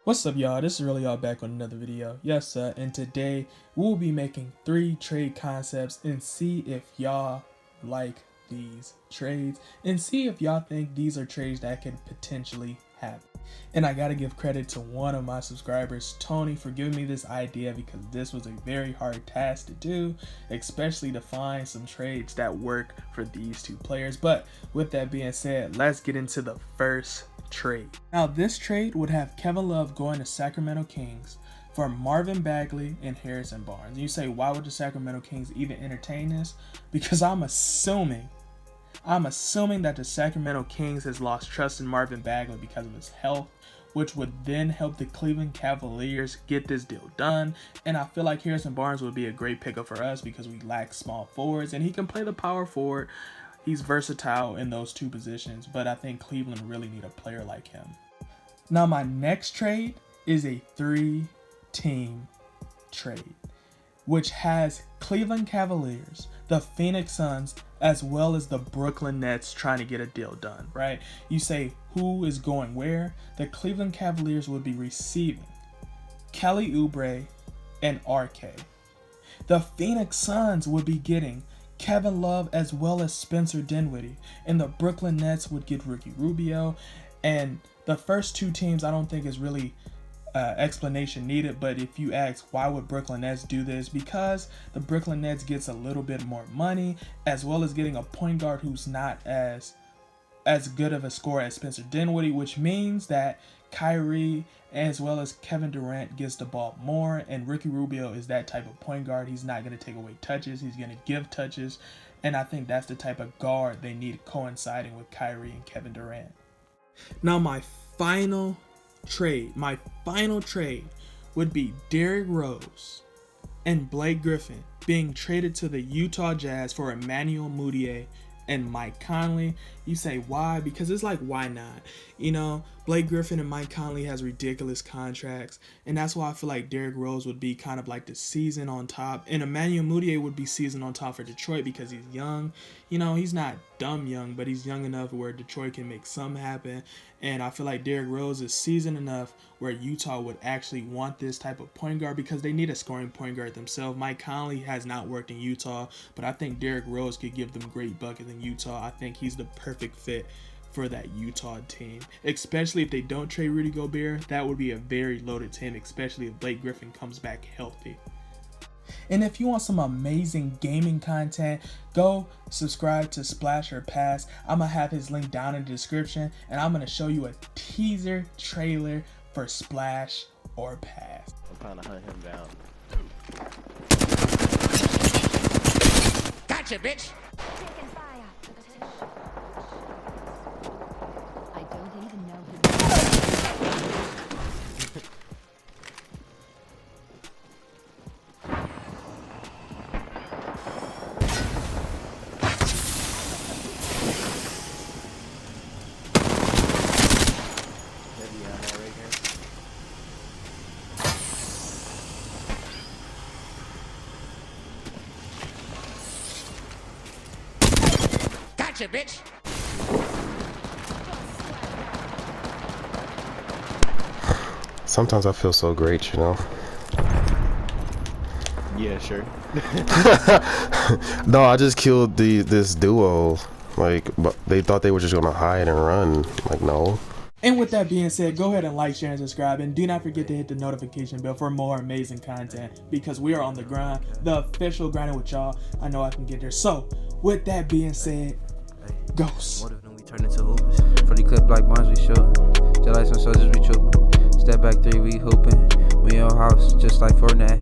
What's up, y'all? This is Relly, y'all, back on another video. Yes, sir. And today we'll be making 3 trade concepts and see if y'all like these trades and see if y'all think these are trades that could potentially happen. And I gotta give credit to one of my subscribers, Tony, for giving me this idea because this was a very hard task to do, especially to find some trades that work for these two players. But with that being said, let's get into the first trade. Now this trade would have Kevin Love going to Sacramento Kings for Marvin Bagley and Harrison Barnes. You say, why would the Sacramento Kings even entertain this? Because I'm assuming that the Sacramento Kings has lost trust in Marvin Bagley because of his health, which would then help the Cleveland Cavaliers get this deal done. And I feel like Harrison Barnes would be a great pickup for us because we lack small forwards and he can play the power forward. He's versatile in those two positions, but I think Cleveland really need a player like him. Now my next trade is a 3-team trade, which has Cleveland Cavaliers, the Phoenix Suns, as well as the Brooklyn Nets trying to get a deal done, right? You say, who is going where? The Cleveland Cavaliers would be receiving Kelly Oubre and RK. The Phoenix Suns would be getting Kevin Love as well as Spencer Dinwiddie, and the Brooklyn Nets would get Ricky Rubio. And the first two teams I don't think is really explanation needed, but if you ask why would Brooklyn Nets do this, because the Brooklyn Nets gets a little bit more money as well as getting a point guard who's not as good of a scorer as Spencer Dinwiddie, which means that Kyrie as well as Kevin Durant gets the ball more, and Ricky Rubio is that type of point guard. He's not going to take away touches, he's going to give touches, and I think that's the type of guard they need coinciding with Kyrie and Kevin Durant. Now my final trade would be Derrick Rose and Blake Griffin being traded to the Utah Jazz for Emmanuel Mudiay and Mike Conley. You say why? Because it's like, why not? You know, Blake Griffin and Mike Conley has ridiculous contracts, and that's why I feel like Derrick Rose would be kind of like the season on top, and Emmanuel Mudiay would be season on top for Detroit because he's young. You know, he's not dumb young, but he's young enough where Detroit can make some happen, and I feel like Derrick Rose is seasoned enough where Utah would actually want this type of point guard because they need a scoring point guard themselves. Mike Conley has not worked in Utah, but I think Derrick Rose could give them great buckets in Utah. I think he's the perfect fit for that Utah team, especially if they don't trade Rudy Gobert. That would be a very loaded team, especially if Blake Griffin comes back healthy. And if you want some amazing gaming content, go subscribe to Splash or Pass. I'm gonna have his link down in the description, and I'm gonna show you a teaser trailer for Splash or Pass. I'm trying to hunt him down. Gotcha, bitch! Taking fire. I don't even know who. Heavy ammo right here. Gotcha, bitch! Sometimes I feel so great, you know. Yeah, sure. No, I just killed this duo. Like, but they thought they were just gonna hide and run. Like, no. And with that being said, go ahead and like, share, and subscribe, and do not forget to hit the notification bell for more amazing content because we are on the grind, the official grinding with y'all. I know I can get there. So with that being said, Ghost. What if we turn into hoopers? For the clip like Barnes, we shooting. Just like some soldiers, we trooping. Step back 3, we hooping. We in your house, just like Fortnite.